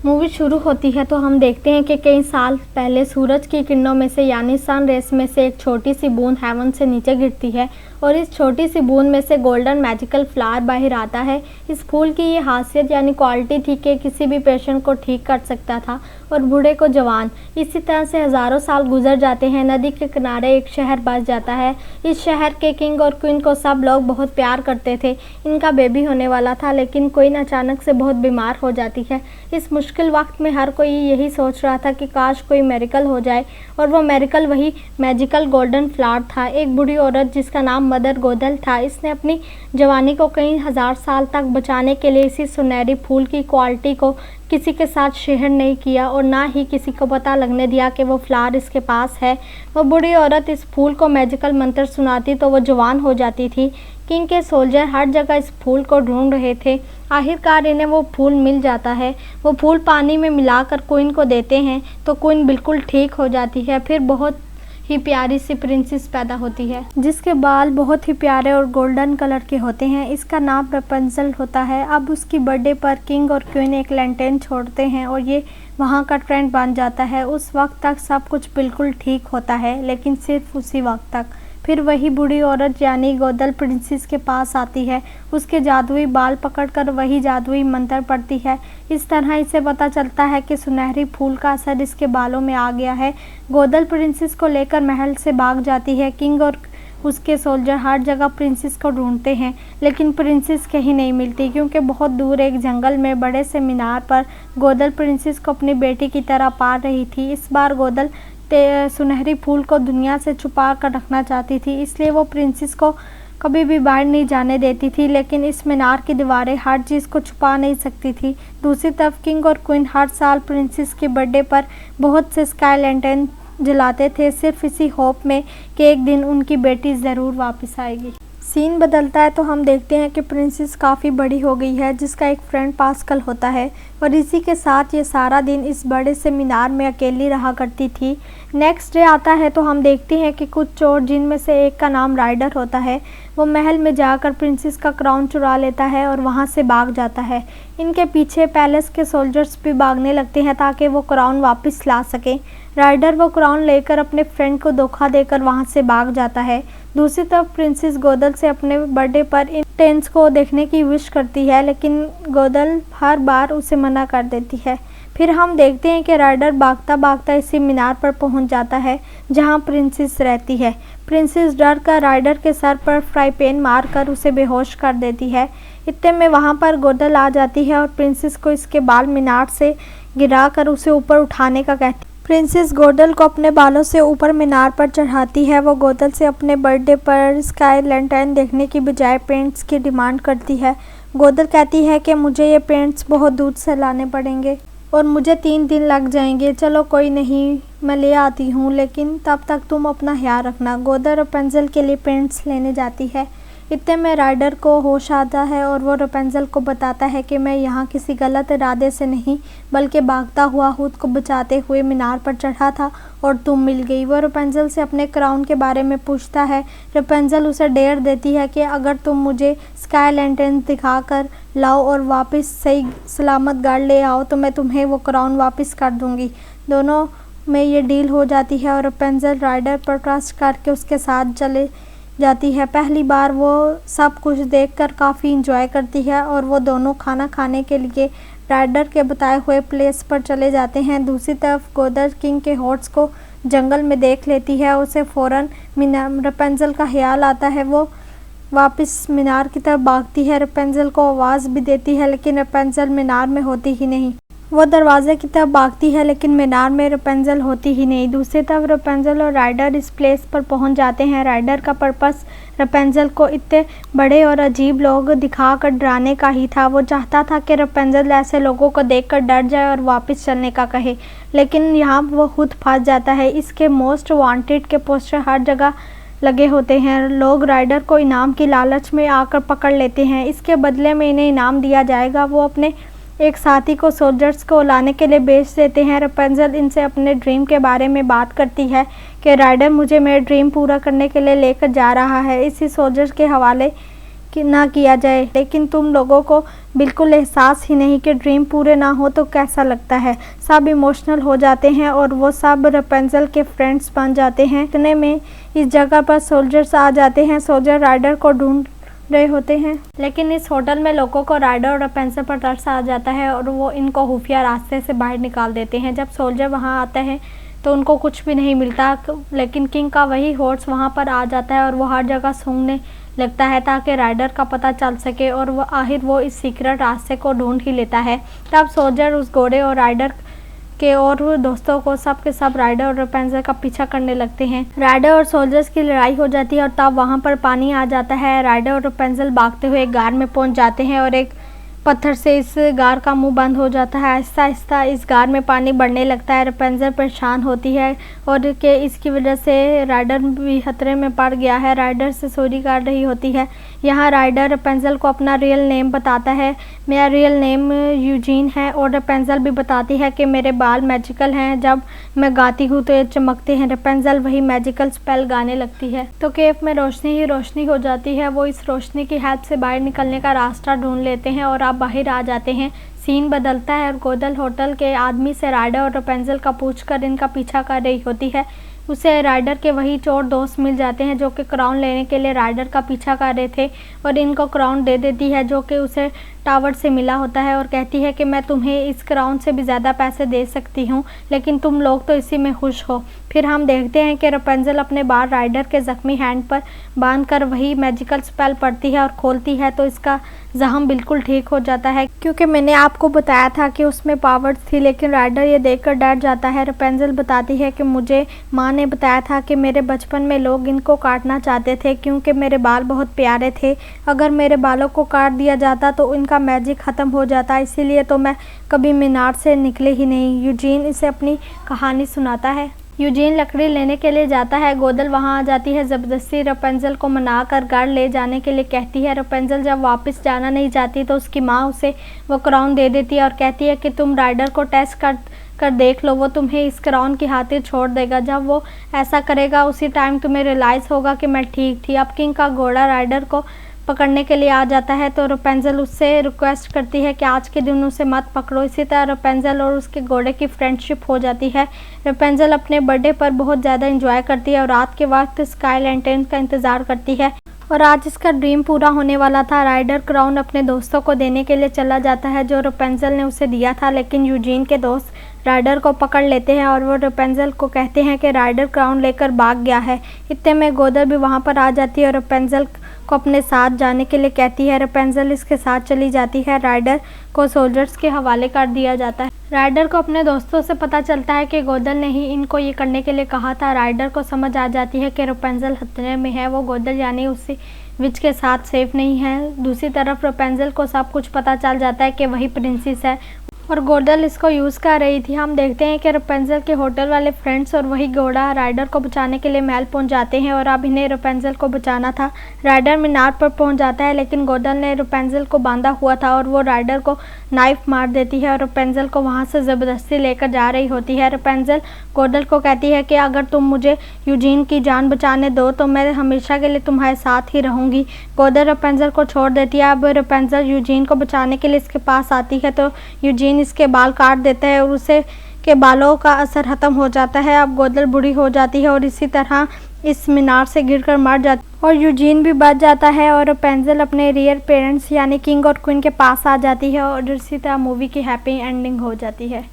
Movie शुरू होती है तो हम देखते हैं कि कई साल पहले सूरज की किरणों में से यानी सन रेस में से एक छोटी सी बूंद हेवन से नीचे गिरती है और इस छोटी सी बूंद में से गोल्डन मैजिकल फ्लावर बाहर आता है। इस फूल की ये खासियत यानी क्वालिटी थी कि किसी भी पेशेंट को ठीक कर सकता था और बूढ़े को जवान। इसी तरह से हज़ारों साल गुजर जाते हैं। नदी के किनारे एक शहर बस जाता है। इस शहर के किंग और क्वीन को सब लोग बहुत प्यार करते थे। इनका बेबी होने वाला था, लेकिन क्वीन अचानक से बहुत बीमार हो जाती है। इस मुश्किल वक्त में हर कोई यही सोच रहा था कि काश कोई मेरिकल हो जाए, और वो मेरिकल वही मैजिकल गोल्डन फ्लावर था। एक बूढ़ी औरत जिसका नाम मदर गोदल था, इसने अपनी जवानी को कई हजार साल तक बचाने के लिए इसी सुनहरी फूल की क्वालिटी को किसी के साथ शेयर नहीं किया और ना ही किसी को पता लगने दिया कि वो फ्लावर इसके पास है। वो बूढ़ी औरत इस फूल को मैजिकल मंत्र सुनाती तो वो जवान हो जाती थी। किंग के सोल्जर हर जगह इस फूल को ढूंढ रहे थे। आखिरकार इन्हें वो फूल मिल जाता है। वो फूल पानी में मिलाकर क्वीन को देते हैं तो क्वीन बिल्कुल ठीक हो जाती है। फिर बहुत ही प्यारी सी प्रिंसेस पैदा होती है जिसके बाल बहुत ही प्यारे और गोल्डन कलर के होते हैं। इसका नाम रपुंज़ल होता है। अब उसकी बर्थडे पर किंग और क्वीन एक लैंटेन छोड़ते हैं और ये वहाँ का ट्रेंड बन जाता है। उस वक्त तक सब कुछ बिल्कुल ठीक होता है, लेकिन सिर्फ उसी वक्त तक। फिर वही बूढ़ी औरत यानी गोदल प्रिंसेस के पास आती है। उसके जादुई बाल पकड़कर वही जादुई मंत्र पढ़ती है। इस तरह इसे पता चलता है कि सुनहरी फूल का असर इसके बालों में आ गया है। गोदल प्रिंसेस को लेकर महल से भाग जाती है। किंग और उसके सोल्जर हर जगह प्रिंसेस को ढूंढते हैं, लेकिन प्रिंसेस कहीं नहीं मिलती, क्योंकि बहुत दूर एक जंगल में बड़े से मीनार पर गोदल प्रिंसेस को अपनी बेटी की तरह पाल रही थी। इस बार गोदल सुनहरी फूल को दुनिया से छुपा कर रखना चाहती थी, इसलिए वो प्रिंसेस को कभी भी बाहर नहीं जाने देती थी। लेकिन इस मीनार की दीवारें हर चीज़ को छुपा नहीं सकती थी। दूसरी तरफ किंग और क्वीन हर साल प्रिंसेस के बर्थडे पर बहुत से स्काई लैंटर्न जलाते थे, सिर्फ इसी होप में कि एक दिन उनकी बेटी ज़रूर वापस आएगी। सीन बदलता है तो हम देखते हैं कि प्रिंसेस काफ़ी बड़ी हो गई है, जिसका एक फ्रेंड पास्कल होता है, और इसी के साथ ये सारा दिन इस बड़े से मीनार में अकेली रहा करती थी। नेक्स्ट डे आता है तो हम देखते हैं कि कुछ चोर, जिनमें से एक का नाम राइडर होता है, वो महल में जाकर प्रिंसेस का क्राउन चुरा लेता है और वहाँ से भाग जाता है। इनके पीछे पैलेस के सोल्जर्स भी भागने लगते हैं ताकि वो क्राउन वापस ला सकें। राइडर वो क्राउन लेकर अपने फ्रेंड को धोखा देकर वहाँ से भाग जाता है। दूसरी तरफ प्रिंसेस गोदल से अपने बर्थडे पर इन टेंस को देखने की विश करती है, लेकिन गोदल हर बार उसे मना कर देती है। फिर हम देखते हैं कि राइडर भागता भागता इसी मीनार पर पहुंच जाता है जहां प्रिंसेस रहती है। प्रिंसेस डर कर राइडर के सर पर फ्राई पैन मारकर उसे बेहोश कर देती है। इतने में वहां पर गोदल आ जाती है और प्रिंसेस को इसके बाल मीनार से गिराकर उसे ऊपर उठाने का कहती है। प्रिंसेस गोदल को अपने बालों से ऊपर मीनार पर चढ़ाती है। वो गोदल से अपने बर्थडे पर स्काई लैंटर्न देखने की बजाय पेंट्स की डिमांड करती है। गोदल कहती है कि मुझे ये पेंट्स बहुत दूर से लाने पड़ेंगे और मुझे 3 दिन लग जाएंगे। चलो कोई नहीं, मैं ले आती हूँ, लेकिन तब तक तुम अपना ख्याल रखना। गोदल रपुंज़ल के लिए पेंट्स लेने जाती है। इतने में राइडर को होश आता है और वो रपुंज़ल को बताता है कि मैं यहाँ किसी गलत इरादे से नहीं, बल्कि भागता हुआ खुद को बचाते हुए मीनार पर चढ़ा था और तुम मिल गई। वो रपुंज़ल से अपने क्राउन के बारे में पूछता है। रपुंज़ल उसे डेयर देती है कि अगर तुम मुझे स्काई लैंटर्न दिखा कर लाओ और वापस सही सलामत घर ले आओ तो मैं तुम्हें वो क्राउन वापस कर दूँगी। दोनों में ये डील हो जाती है और रपुंज़ल राइडर पर ट्रस्ट करके उसके साथ चले जाती है। पहली बार वो सब कुछ देखकर काफ़ी इंजॉय करती है और वो दोनों खाना खाने के लिए राइडर के बताए हुए प्लेस पर चले जाते हैं। दूसरी तरफ गोदल किंग के हॉर्स को जंगल में देख लेती है। उसे फ़ौरन रपुंज़ल का ख्याल आता है। वो वापस मीनार की तरफ भागती है। रपुंज़ल को आवाज़ भी देती है, लेकिन रपुंज़ल मीनार में होती ही नहीं। वो दरवाजे की तरफ भागती है, लेकिन मीनार में रपुंज़ल होती ही नहीं। दूसरी तरफ रपुंज़ल और राइडर इस प्लेस पर पहुंच जाते हैं। राइडर का पर्पस रपुंज़ल को इतने बड़े और अजीब लोग दिखाकर डराने का ही था। वो चाहता था कि रपुंज़ल ऐसे लोगों को देखकर डर जाए और वापस चलने का कहे, लेकिन यहाँ वो खुद फंस जाता है। इसके मोस्ट वांटेड के पोस्टर हर जगह लगे होते हैं। लोग राइडर को इनाम की लालच में आकर पकड़ लेते हैं। इसके बदले में इन्हें इनाम दिया जाएगा। वो अपने एक साथी को सोल्जर्स को लाने के लिए बेच देते हैं। रपुंज़ल इनसे अपने ड्रीम के बारे में बात करती है कि राइडर मुझे मेरे ड्रीम पूरा करने के लिए लेकर जा रहा है। इसी सोल्जर्स के हवाले ना किया जाए, लेकिन तुम लोगों को बिल्कुल एहसास ही नहीं कि ड्रीम पूरे ना हो तो कैसा लगता है। सब इमोशनल हो जाते हैं और वो सब रेपेंजल के फ्रेंड्स बन जाते हैं। इतने में इस जगह पर सोल्जर्स आ जाते हैं। सोल्जर राइडर को ढूंढ रहे होते हैं, लेकिन इस होटल में लोगों को राइडर और रेपेंजल पर तरस आ जाता है और वो इनको खुफिया रास्ते से बाहर निकाल देते हैं। जब सोल्जर वहाँ आता है तो उनको कुछ भी नहीं मिलता, लेकिन किंग का वही हॉर्स वहाँ पर आ जाता है और वो हर जगह सूंघने लगता है ताकि राइडर का पता चल सके और वो आखिर वो इस सीक्रेट रास्ते को ढूंढ ही लेता है। तब सोल्जर उस घोड़े और राइडर के और दोस्तों को सब के सब राइडर और रेपेंजल का पीछा करने लगते हैं। राइडर और सोल्जर्स की लड़ाई हो जाती है और तब वहाँ पर पानी आ जाता है। राइडर और रेपेंजल भागते हुए एक गार में पहुँच जाते हैं और एक पत्थर से इस गार का मुंह बंद हो जाता है। आहिस्ता आहिस्ता इस गार में पानी बढ़ने लगता है। रेपेंजल परेशान होती है और कि इसकी वजह से राइडर भी खतरे में पड़ गया है। राइडर से चोरी कर रही होती है। यहाँ राइडर रेपेंजल को अपना रियल नेम बताता है। मेरा रियल नेम यूजीन है। और रेपेंजल भी बताती है कि मेरे बाल मैजिकल हैं, जब मैं गाती हूँ तो ये चमकते हैं। रेपेंजल वही मैजिकल स्पेल गाने लगती है तो केव में रोशनी ही रोशनी हो जाती है। वो इस रोशनी की हेल्प से बाहर निकलने का रास्ता ढूंढ लेते हैं और बाहर आ जाते हैं। सीन बदलता है और गोदल होटल के आदमी से राइडर और रेपेंजल का पूछकर इनका पीछा कर रही होती है। उसे राइडर के वही चोर दोस्त मिल जाते हैं जो कि क्राउन लेने के लिए राइडर का पीछा कर रहे थे और इनको क्राउन दे देती है जो कि उसे टावर से मिला होता है और कहती है कि मैं तुम्हें इस क्राउन से भी ज़्यादा पैसे दे सकती हूँ, लेकिन तुम लोग तो इसी में खुश हो। फिर हम देखते हैं कि रेपेंजल अपने बाल राइडर के ज़ख्मी हैंड पर बांधकर वही मैजिकल स्पेल पढ़ती है और खोलती है तो इसका जख्म बिल्कुल ठीक हो जाता है, क्योंकि मैंने आपको बताया था कि उसमें पावर्स थी। लेकिन राइडर ये देखकर डर जाता है। रेपेंजल बताती है कि मुझे माँ ने बताया था कि मेरे बचपन में लोग इनको काटना चाहते थे क्योंकि मेरे बाल बहुत प्यारे थे। अगर मेरे बालों को काट दिया जाता तो इनका मैजिक ख़त्म हो जाता, इसीलिए तो मैं कभी मीनार से निकले ही नहीं। यूजीन इसे अपनी कहानी सुनाता है। यूजीन लकड़ी लेने के लिए जाता है। गोदल वहां आ जाती है। ज़बरदस्ती रेपेंजल को मनाकर घर ले जाने के लिए कहती है। रेपेंजल जब वापस जाना नहीं चाहती तो उसकी माँ उसे वो क्राउन दे देती है और कहती है कि तुम राइडर को टेस्ट कर देख लो, वो तुम्हें इस क्राउन की खातिर छोड़ देगा। जब वो ऐसा करेगा उसी टाइम तुम्हें रियलाइज़ होगा कि मैं ठीक थी। अब किंग का घोड़ा राइडर को पकड़ने के लिए आ जाता है तो रेपेंजल उससे रिक्वेस्ट करती है कि आज के दिन उसे मत पकड़ो। इसी तरह रेपेंजल और उसके घोड़े की फ्रेंडशिप हो जाती है। रेपेंजल अपने बर्थडे पर बहुत ज़्यादा एंजॉय करती है और रात के वक्त स्काई लैंटर्न का इंतज़ार करती है और आज इसका ड्रीम पूरा होने वाला था। राइडर क्राउन अपने दोस्तों को देने के लिए चला जाता है जो रेपेंजल ने उसे दिया था, लेकिन यूजीन के दोस्त राइडर को पकड़ लेते हैं और वो रेपेंजल को कहते हैं कि राइडर क्राउन लेकर भाग गया है। इतने में गोदल भी वहाँ पर आ जाती है और रेपेंजल को अपने साथ जाने के लिए कहती है। रेपेंजल इसके साथ चली जाती है। राइडर को सोल्जर्स के हवाले कर दिया जाता है। राइडर को अपने दोस्तों से पता चलता है कि गोदल ने ही इनको ये करने के लिए कहा था। राइडर को समझ आ जाती है कि रेपेंजल खतरे में है, वो गोदल यानी उसी विच के साथ सेफ नहीं है। दूसरी तरफ रेपेंजल को सब कुछ पता चल जाता है कि वही प्रिंसेस है और गोदल इसको यूज़ कर रही थी। हम देखते हैं कि रेपेंजल के होटल वाले फ्रेंड्स और वही घोड़ा राइडर को बचाने के लिए महल पहुंच जाते हैं और अब इन्हें रेपेंजल को बचाना था। राइडर मीनार पर पहुंच जाता है, लेकिन गोदल ने रेपेंजल को बांधा हुआ था और वो राइडर को नाइफ मार देती है और रेपेंजल को वहां से ज़बरदस्ती लेकर जा रही होती है। रेपेंजल गोदल को कहती है कि अगर तुम मुझे यूजीन की जान बचाने दो तो मैं हमेशा के लिए तुम्हारे साथ ही रहूँगी। गोदल रेपेंजल को छोड़ देती है। अब रेपेंजल यूजीन को बचाने के लिए इसके पास आती है तो यूजीन इसके बाल काट देता है और उसे के बालों का असर खत्म हो जाता है। अब गोदल बूढ़ी हो जाती है और इसी तरह इस मीनार से गिरकर मर जाती है और यूजीन भी बच जाता है और रेपेंजल अपने रियल पेरेंट्स यानी किंग और क्वीन के पास आ जाती है और इसी तरह मूवी की हैप्पी एंडिंग हो जाती है।